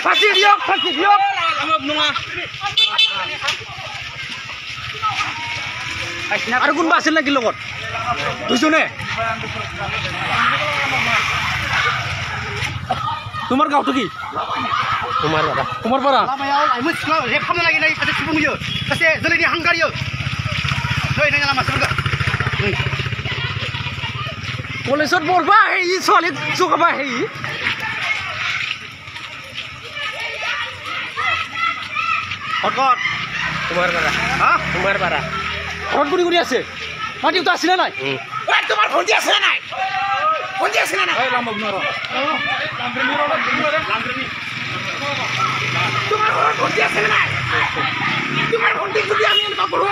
ফাঁসি দিয়ক আৰু কোনোবা আছিল নেকি লগত দুজনে তোমাৰ গাঁৱটো কি কুমাৰপাৰা কলেজত পঢ়বা সেই ছোৱালী চুকাবা সেই কুমাৰপাৰা ঘৰত গুৰি গুৰি আছে মাটি উঠা আছিলে নাই তোমাৰ ভণ্টি আছে নাই তোমাৰ ঘৰত ভণ্টি আছে নাই তোমাৰ ভণ্টি যদি আমি এনেকুৱা কৰোঁ